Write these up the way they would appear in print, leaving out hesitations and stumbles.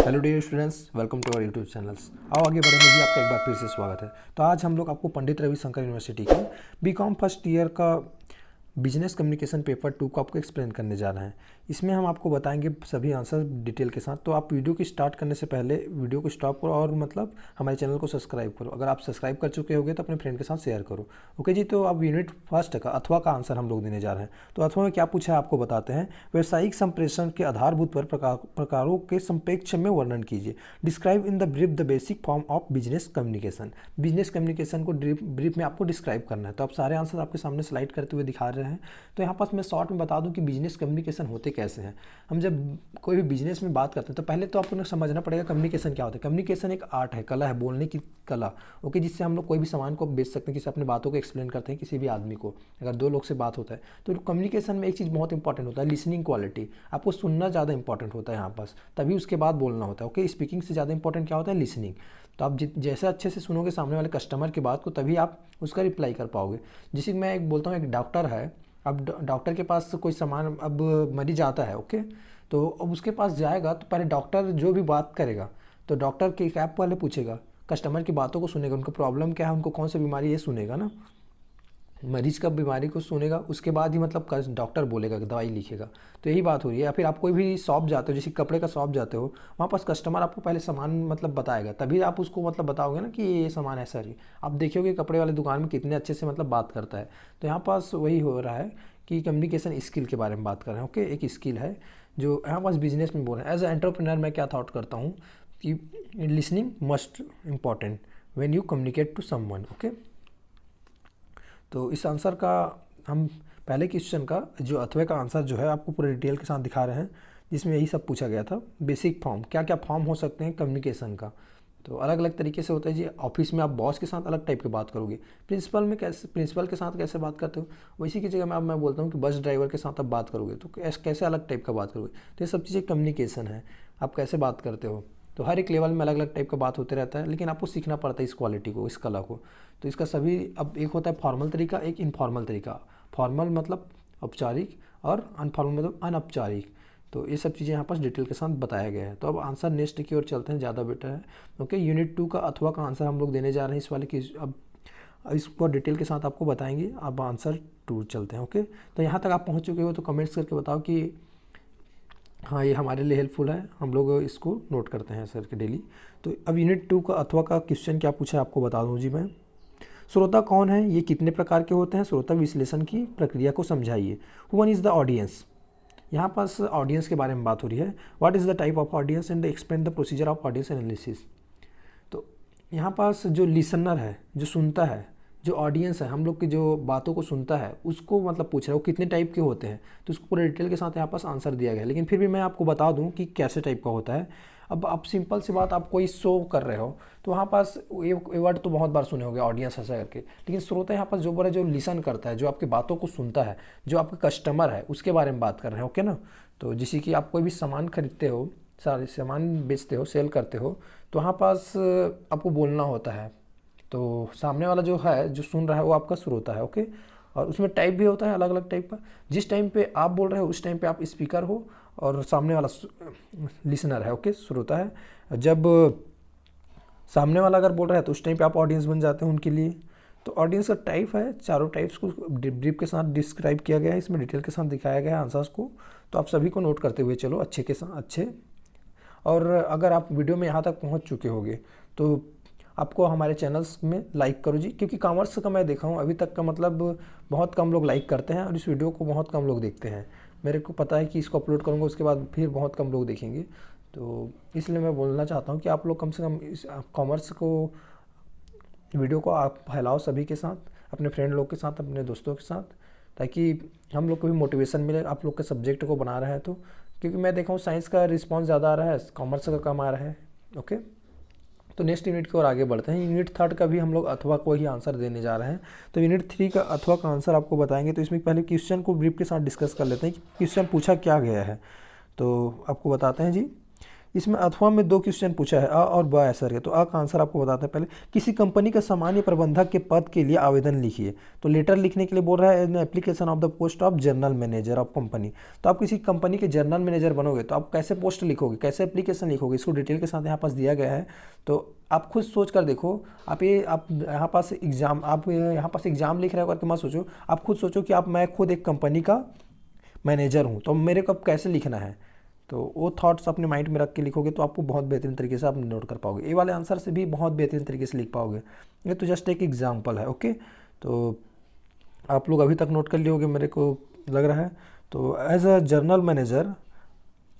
Hello dear students, welcome to our YouTube channels. आओ आगे बढ़ेंगे जी। आपका एक बार फिर से स्वागत है। तो आज हम लोग आपको पंडित रविशंकर यूनिवर्सिटी के बीकॉम फर्स्ट ईयर का बिजनेस कम्युनिकेशन पेपर 2 को आपको एक्सप्लेन करने जा रहे हैं। इसमें हम आपको बताएंगे सभी आंसर डिटेल के साथ। तो आप वीडियो की स्टार्ट करने से पहले वीडियो को स्टॉप करो और मतलब हमारे चैनल को सब्सक्राइब करो। अगर आप सब्सक्राइब कर चुके होंगे तो अपने फ्रेंड के साथ शेयर करो। ओके जी। तो अब यूनिट फर्स्ट का अथवा का आंसर हम लोग देने जा रहे हैं। तो अथवा में क्या पूछा है आपको बताते हैं। व्यावसायिक संप्रेषण के आधारभूत पर प्रकारों के संपेक्ष में वर्णन कीजिए। Describe in the brief the basic form of business communication. Business communication को ब्रीफ में आपको डिस्क्राइब करना है। तो आप सारे आंसर आपके सामने स्लाइड करते हुए दिखा रहे हैं। तो यहाँ पास मैं शॉर्ट में बता दूं कि बिजनेस कम्युनिकेशन होते कैसे हैं। हम जब कोई भी बिजनेस में बात करते हैं तो पहले तो आपको समझना पड़ेगा कम्युनिकेशन क्या होता है। कम्युनिकेशन एक आर्ट है, कला है, बोलने की कला। ओके, जिससे हम लोग कोई भी सामान को बेच सकते हैं, किसी अपनी बातों को एक्सप्लेन करते हैं किसी भी आदमी को। अगर दो लोग से बात होता है तो कम्युनिकेशन में एक चीज़ बहुत इंपॉर्टेंट होता है, लिसनिंग क्वालिटी। आपको सुनना ज़्यादा इंपॉर्टेंट होता है यहाँ पास, तभी उसके बाद बोलना होता है। ओके, स्पीकिंग से ज़्यादा इंपॉर्टेंट क्या होता है, लिसनिंग। तो आप जैसे अच्छे से सुनोगे सामने वाले कस्टमर की बात को, तभी आप उसका रिप्लाई कर पाओगे। जैसे मैं एक बोलता हूँ, एक डॉक्टर है। अब डॉक्टर के पास कोई सामान, अब मरीज आता है। ओके, तो अब उसके पास जाएगा तो पहले डॉक्टर जो भी बात करेगा तो डॉक्टर के कैप वाले पूछेगा, कस्टमर की बातों को सुनेगा, उनको प्रॉब्लम क्या है, उनको कौन सी बीमारी, ये सुनेगा ना, मरीज का बीमारी को सुनेगा। उसके बाद ही मतलब डॉक्टर बोलेगा, दवाई लिखेगा। तो यही बात हो रही है। या फिर आप कोई भी शॉप जाते हो, जैसे कपड़े का शॉप जाते हो, वहाँ पास कस्टमर आपको पहले सामान मतलब बताएगा, तभी आप उसको मतलब बताओगे ना कि ये सामान ऐसा है। आप देखोगे कपड़े वाले दुकान में कितने अच्छे से मतलब बात करता है। तो यहाँ पास वही हो रहा है कि कम्युनिकेशन स्किल के बारे में बात कर रहे हैं। ओके, एक स्किल है जो यहाँ पास बिजनेस में बोल रहे हैं। एज ए एंटरप्रेन्योर मैं क्या थॉट करता हूँ कि listening must important when you communicate to someone. Okay, तो इस आंसर का हम पहले क्वेश्चन का जो अथवा का आंसर जो है आपको पूरे डिटेल के साथ दिखा रहे हैं, जिसमें यही सब पूछा गया था। बेसिक फॉर्म, क्या क्या फॉर्म हो सकते हैं कम्युनिकेशन का। तो अलग अलग तरीके से होता है जी। ऑफिस में आप बॉस के साथ अलग टाइप की बात करोगे, प्रिंसिपल में कैसे, प्रिंसिपल के साथ कैसे बात करते हो, वैसी की जगह में अब मैं बोलता हूँ कि बस ड्राइवर के साथ आप बात करोगे तो कैसे अलग टाइप का बात करोगे। तो ये सब चीज़ें कम्युनिकेशन है, आप कैसे बात करते हो। तो हर एक लेवल में अलग अलग टाइप का बात होते रहता है, लेकिन आपको सीखना पड़ता है इस क्वालिटी को, इस कला को। तो इसका सभी, अब एक होता है फॉर्मल तरीका, एक इनफॉर्मल तरीका। फॉर्मल मतलब औपचारिक और अनफॉर्मल मतलब अनौपचारिक। तो ये सब चीज़ें यहाँ पर डिटेल के साथ बताया गया है। तो अब आंसर नेक्स्ट की ओर चलते हैं, ज़्यादा बेटर है। ओके, यूनिट 2 का अथवा का आंसर हम लोग देने जा रहे हैं इस वाले की। अब इसको डिटेल के साथ आपको बताएंगे। अब आंसर 2 चलते हैं। ओके, तो यहाँ तक आप पहुँच चुके हो तो कमेंट्स करके बताओ कि हाँ ये हमारे लिए हेल्पफुल है, हम लोग इसको नोट करते हैं सर के डेली। तो अब यूनिट 2 का अथवा का क्वेश्चन क्या पूछा है आपको बता दूँ जी मैं। श्रोता कौन है, ये कितने प्रकार के होते हैं, श्रोता विश्लेषण की प्रक्रिया को समझाइए। One is the audience. यहाँ पास ऑडियंस के बारे में बात हो रही है। What is the type of audience and explain the procedure of audience analysis. तो यहाँ पास जो लिसनर है, जो सुनता है, जो ऑडियंस है, हम लोग की जो बातों को सुनता है, उसको मतलब पूछ रहा है वो कितने टाइप के होते हैं। तो उसको पूरे डिटेल के साथ यहाँ पास आंसर दिया गया है। लेकिन फिर भी मैं आपको बता दूँ कि कैसे टाइप का होता है। अब आप सिंपल सी बात, आप कोई शो कर रहे हो तो वहाँ पास ये वर्ड तो बहुत बार सुने होंगे, ऑडियंस ऐसा करके। लेकिन श्रोता यहाँ पास जो बोला, जो लिसन करता है, जो आपकी बातों को सुनता है, जो आपका कस्टमर है, उसके बारे में बात कर रहे हैं। ओके ना। तो जैसे कि आप कोई भी सामान खरीदते हो, सारे सामान बेचते हो, सेल करते हो, तो वहाँ पास आपको बोलना होता है। तो सामने वाला जो है, जो सुन रहा है, वो आपका श्रोता है। ओके, और उसमें टाइप भी होता है अलग अलग टाइप का। जिस टाइम पे आप बोल रहे हो उस टाइम पे आप स्पीकर हो और सामने वाला लिसनर है। ओके, श्रोता है। जब सामने वाला अगर बोल रहा है तो उस टाइम पे आप ऑडियंस बन जाते हो उनके लिए। तो ऑडियंस का टाइप है, चारों टाइप्स को ब्रीफ के साथ डिस्क्राइब किया गया है, इसमें डिटेल के साथ दिखाया गया है आंसर्स को। तो आप सभी को नोट करते हुए चलो अच्छे के साथ, अच्छे। और अगर आप वीडियो में यहाँ तक पहुँच चुके होंगे तो आपको हमारे चैनल्स में लाइक करो जी, क्योंकि कॉमर्स का मैं देखा हूँ अभी तक का मतलब बहुत कम लोग लाइक करते हैं और इस वीडियो को बहुत कम लोग देखते हैं। मेरे को पता है कि इसको अपलोड करूँगा उसके बाद फिर बहुत कम लोग देखेंगे। तो इसलिए मैं बोलना चाहता हूँ कि आप लोग कम से कम इस कॉमर्स को, वीडियो को आप फैलाओ सभी के साथ, अपने फ्रेंड लोग के साथ, अपने दोस्तों के साथ, ताकि हम लोग को भी मोटिवेशन मिले आप लोग के सब्जेक्ट को बना रहे हैं तो। क्योंकि मैं देखा हूँ साइंस का रिस्पांस ज़्यादा आ रहा है, कॉमर्स का कम आ रहा है। ओके, तो नेक्स्ट यूनिट की ओर आगे बढ़ते हैं। यूनिट 3 का भी हम लोग अथवा को ही आंसर देने जा रहे हैं। तो यूनिट 3 का अथवा का आंसर आपको बताएंगे। तो इसमें पहले क्वेश्चन को ब्रीफ के साथ डिस्कस कर लेते हैं कि क्वेश्चन पूछा क्या गया है। तो आपको बताते हैं जी। इसमें अथवा में दो क्वेश्चन पूछा है, अ और ब है सर के। तो अ का आंसर आपको बताते हैं पहले। किसी कंपनी का सामान्य प्रबंधक के पद के लिए आवेदन लिखिए। तो लेटर लिखने के लिए बोल रहा है in application of the post of general manager of company. तो आप किसी कंपनी के जनरल मैनेजर बनोगे तो आप कैसे पोस्ट लिखोगे, कैसे एप्लीकेशन लिखोगे, इसको डिटेल के साथ यहाँ पास दिया गया है। तो आप खुद सोच कर देखो। आप यहाँ पास एग्जाम लिख रहे हो करके मत सोचो। आप खुद सोचो कि मैं खुद एक कंपनी का मैनेजर हूँ, तो मेरे को अब कैसे लिखना है। तो वो थॉट्स अपने माइंड में रख के लिखोगे तो आपको बहुत बेहतरीन तरीके से आप नोट कर पाओगे। ये वाले आंसर से भी बहुत बेहतरीन तरीके से लिख पाओगे। ये तो जस्ट एक एग्जाम्पल है। ओके, तो आप लोग अभी तक नोट कर लिए होगे मेरे को लग रहा है। तो एज अ जर्नल मैनेजर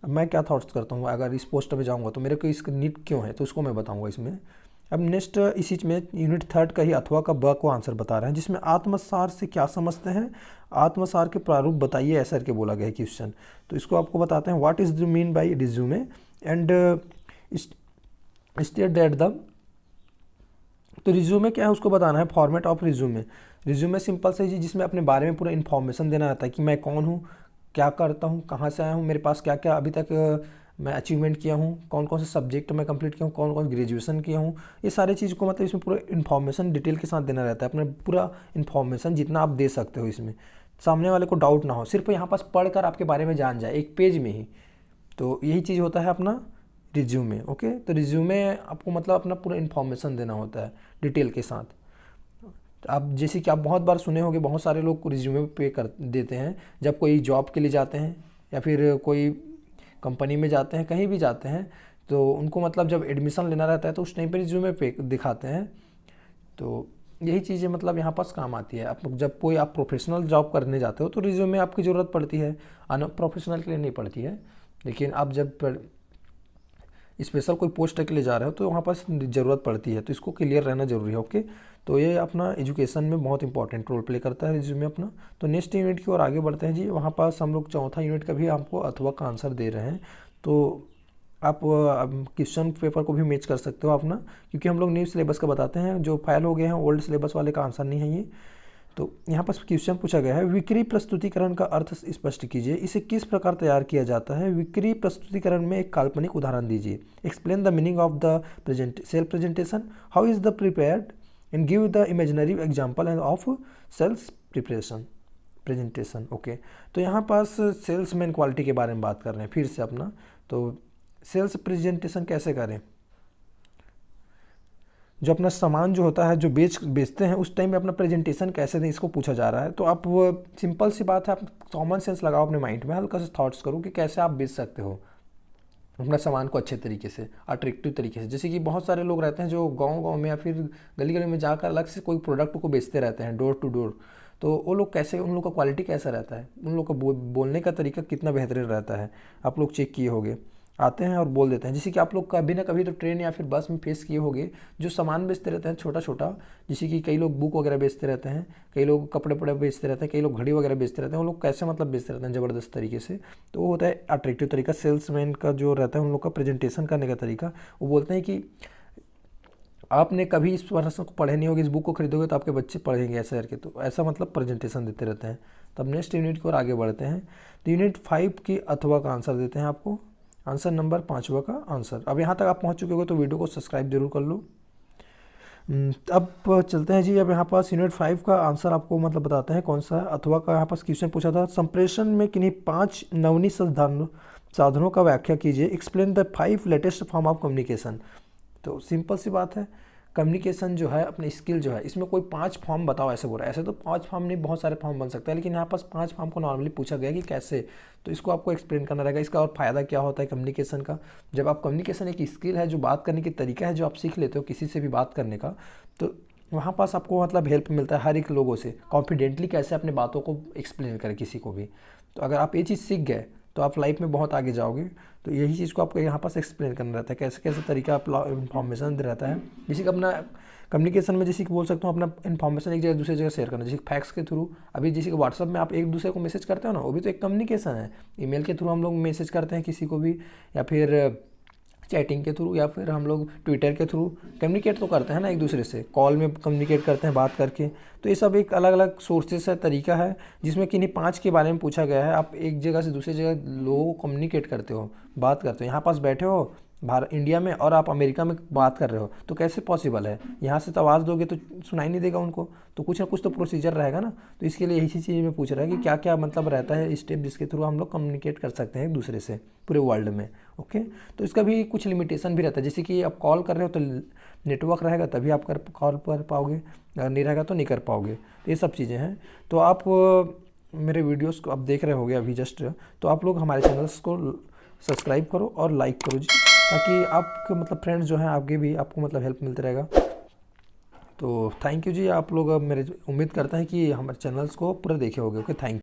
मैं क्या थॉट्स करता हूँ, अगर इस पोस्ट में जाऊँगा तो मेरे को इसका नीड क्यों है, तो उसको मैं बताऊँगा इसमें। अब नेक्स्ट इसी में यूनिट 3 का ही अथवा का ब को आंसर बता रहे हैं, जिसमें आत्मसार से क्या समझते हैं, आत्मसार के प्रारूप बताइए ऐसा करके बोला गया है क्वेश्चन। तो इसको आपको बताते हैं, what is the mean by resume and state that the. तो रिज्यूमे क्या है उसको बताना है, format of resume. Resume simple से जी, जिसमें अपने बारे में पूरा इन्फॉर्मेशन देना रहता है कि मैं कौन हूँ, क्या करता हूँ, कहाँ से आया हूँ, मेरे पास क्या क्या अभी तक मैं अचीवमेंट किया हूँ, कौन कौन से सब्जेक्ट मैं कंप्लीट किया हूँ, कौन कौन ग्रेजुएशन किया हूँ। ये सारी चीज़ को मतलब इसमें पूरा इन्फॉर्मेशन डिटेल के साथ देना रहता है, अपना पूरा इन्फॉर्मेशन जितना आप दे सकते हो इसमें, सामने वाले को डाउट ना हो, सिर्फ यहाँ पास पढ़कर आपके बारे में जान जाए एक पेज में ही। तो यही चीज़ होता है अपना रिज्यूमे। ओके, तो रिज्यूमे आपको मतलब अपना पूरा इन्फॉर्मेशन देना होता है डिटेल के साथ। आप जैसे कि आप बहुत बार सुने होंगे, बहुत सारे लोग रिज्यूमे पे कर देते हैं जब कोई जॉब के लिए जाते हैं या फिर कोई कंपनी में जाते हैं, कहीं भी जाते हैं, तो उनको मतलब जब एडमिशन लेना रहता है तो उस टाइम पे रिज्यूमे पे दिखाते हैं। तो यही चीज़ें मतलब यहाँ पास काम आती है। आप जब कोई आप प्रोफेशनल जॉब करने जाते हो तो रिज्यूमे आपकी ज़रूरत पड़ती है, प्रोफेशनल के लिए नहीं पड़ती है। लेकिन आप जब स्पेशल कोई पोस्ट के लिए जा रहे हो तो वहाँ पास ज़रूरत पड़ती है, तो इसको क्लियर रहना ज़रूरी है। ओके, तो ये अपना एजुकेशन में बहुत इंपॉर्टेंट रोल प्ले करता है रिज्यूमे अपना। तो नेक्स्ट यूनिट की ओर आगे बढ़ते हैं जी। वहाँ पास हम लोग चौथा यूनिट का भी आपको अथवा का आंसर दे रहे हैं। तो आप क्वेश्चन पेपर को भी मैच कर सकते हो अपना, क्योंकि हम लोग न्यू सिलेबस का बताते हैं, जो फाइल हो गए हैं ओल्ड सिलेबस वाले का आंसर नहीं है ये। तो यहाँ पर क्वेश्चन पूछा गया है, विक्री प्रस्तुतिकरण का अर्थ स्पष्ट कीजिए, इसे किस प्रकार तैयार किया जाता है। विक्री प्रस्तुतिकरण में एक काल्पनिक उदाहरण दीजिए। Explain the meaning of the self presentation, how is the prepared and give the imaginary example of sales presentation. Okay, तो यहाँ पास सेल्समैन क्वालिटी के बारे में बात कर रहे हैं फिर से अपना। तो सेल्स प्रेजेंटेशन कैसे करें, जो अपना सामान जो होता है जो बेचते हैं उस टाइम में अपना प्रेजेंटेशन कैसे दें, इसको पूछा जा रहा है। तो आप वो सिंपल सी बात है, आप कॉमन सेंस लगाओ अपने माइंड में, हल्का से थॉट्स करो कि कैसे आप बेच सकते हो अपना सामान को अच्छे तरीके से, अट्रैक्टिव तरीके से। जैसे कि बहुत सारे लोग रहते हैं जो गांव-गांव में या फिर गली-गली में जाकर अलग से कोई प्रोडक्ट को बेचते रहते हैं डोर टू डोर। तो वो लोग कैसे, उन लोग का क्वालिटी कैसा रहता है, उन लोग का बोलने का तरीका कितना बेहतरीन रहता है, आप लोग चेक किए होंगे। आते हैं और बोल देते हैं, जैसे कि आप लोग कभी ना कभी तो ट्रेन या फिर बस में फेस किए होंगे, जो सामान बेचते रहते हैं छोटा छोटा, जैसे कि कई लोग बुक वगैरह बेचते रहते हैं, कई लोग कपड़े वपड़े बेचते रहते हैं, कई लोग घड़ी वगैरह बेचते रहते हैं। वो लोग कैसे मतलब बेचते रहते हैं ज़बरदस्त तरीके से। तो वो होता है अट्रैक्टिव तरीका, सेल्समैन का जो रहता है उन लोग का प्रेजेंटेशन करने का तरीका। वो बोलते हैं कि आपने कभी इस वर्ष को पढ़े नहीं होगे, इस बुक को खरीदोगे तो आपके बच्चे पढ़ेंगे ऐसे करके। तो ऐसा मतलब प्रेजेंटेशन देते रहते हैं। तब नेक्स्ट यूनिट की ओर आगे बढ़ते हैं। तो यूनिट 5 की अथवा का आंसर देते हैं आपको, आंसर नंबर 5वां का आंसर। अब यहाँ तक आप पहुँच चुके हो तो वीडियो को सब्सक्राइब जरूर कर लो। अब चलते हैं जी। अब यहाँ पास यूनिट 5 का आंसर आपको मतलब बताते हैं कौन सा है। अथवा का यहाँ पास क्वेश्चन पूछा था, संप्रेषण में किन्हीं 5 नवनीत साधनों का व्याख्या कीजिए। Explain the 5 latest form of communication. तो सिंपल सी बात है, कम्युनिकेशन जो है अपने स्किल जो है, इसमें कोई 5 फॉर्म बताओ ऐसे बोल रहा है। ऐसे तो 5 फॉर्म नहीं, बहुत सारे फॉर्म बन सकते हैं, लेकिन यहाँ पास 5 फॉर्म को नॉर्मली पूछा गया कि कैसे। तो इसको आपको एक्सप्लेन करना रहेगा, इसका और फ़ायदा क्या होता है कम्युनिकेशन का। जब आप कम्युनिकेशन एक स्किल है, जो बात करने की तरीका है, जो आप सीख लेते हो किसी से भी बात करने का, तो वहाँ पास आपको मतलब हेल्प मिलता है हर एक लोगों से कॉन्फिडेंटली कैसे अपने बातों को एक्सप्लेन करें किसी को भी। तो अगर आप ये चीज़ सीख गए तो आप लाइफ में बहुत आगे जाओगे। तो यही चीज़ को आपको यहाँ पास एक्सप्लेन करना रहता है, कैसे कैसे तरीका आप इन्फॉर्मेशन दे रहता है। जैसे कि अपना कम्युनिकेशन में जैसे कि बोल सकता हूँ, अपना इन्फॉर्मेशन एक जगह दूसरी जगह शेयर करना, जैसे फैक्स के थ्रू। अभी जैसे कि व्हाट्सअप में आप एक दूसरे को मैसेज करते हो ना, वो भी तो एक कम्युनिकेशन है। ईमेल के थ्रू हम लोग मैसेज करते हैं किसी को भी, या फिर चैटिंग के थ्रू, या फिर हम लोग ट्विटर के थ्रू कम्युनिकेट तो करते हैं ना एक दूसरे से, कॉल में कम्युनिकेट करते हैं बात करके। तो ये सब एक अलग अलग सोर्सेस है, तरीका है, जिसमें किन्हीं 5 के बारे में पूछा गया है। आप एक जगह से दूसरी जगह लोगों को कम्युनिकेट करते हो, बात करते हो। यहाँ पास बैठे हो भारत इंडिया में और आप अमेरिका में बात कर रहे हो, तो कैसे पॉसिबल है? यहाँ से तो आवाज़ दोगे तो सुनाई नहीं देगा उनको, तो कुछ ना कुछ तो प्रोसीजर रहेगा ना। तो इसके लिए यही चीज़ मैं पूछ रहा है कि क्या क्या मतलब रहता है स्टेप जिसके थ्रू हम लोग कम्युनिकेट कर सकते हैं एक दूसरे से पूरे वर्ल्ड में। ओके, तो इसका भी कुछ लिमिटेशन भी रहता है, जैसे कि आप कॉल कर रहे हो तो नेटवर्क रहेगा तभी आप कर कॉल कर पाओगे, अगर नहीं रहेगा तो नहीं कर पाओगे। तो ये सब चीज़ें हैं। तो आप मेरे वीडियोस को आप देख रहे होगे अभी जस्ट, तो आप लोग हमारे चैनल्स को सब्सक्राइब करो और लाइक करो जी, ताकि आपके मतलब फ्रेंड्स जो हैं आगे भी आपको मतलब हेल्प मिलता रहेगा। तो थैंक यू जी, आप लोग अब मेरे उम्मीद करते हैं कि हमारे चैनल्स को पूरा देखे होगे। Okay, thank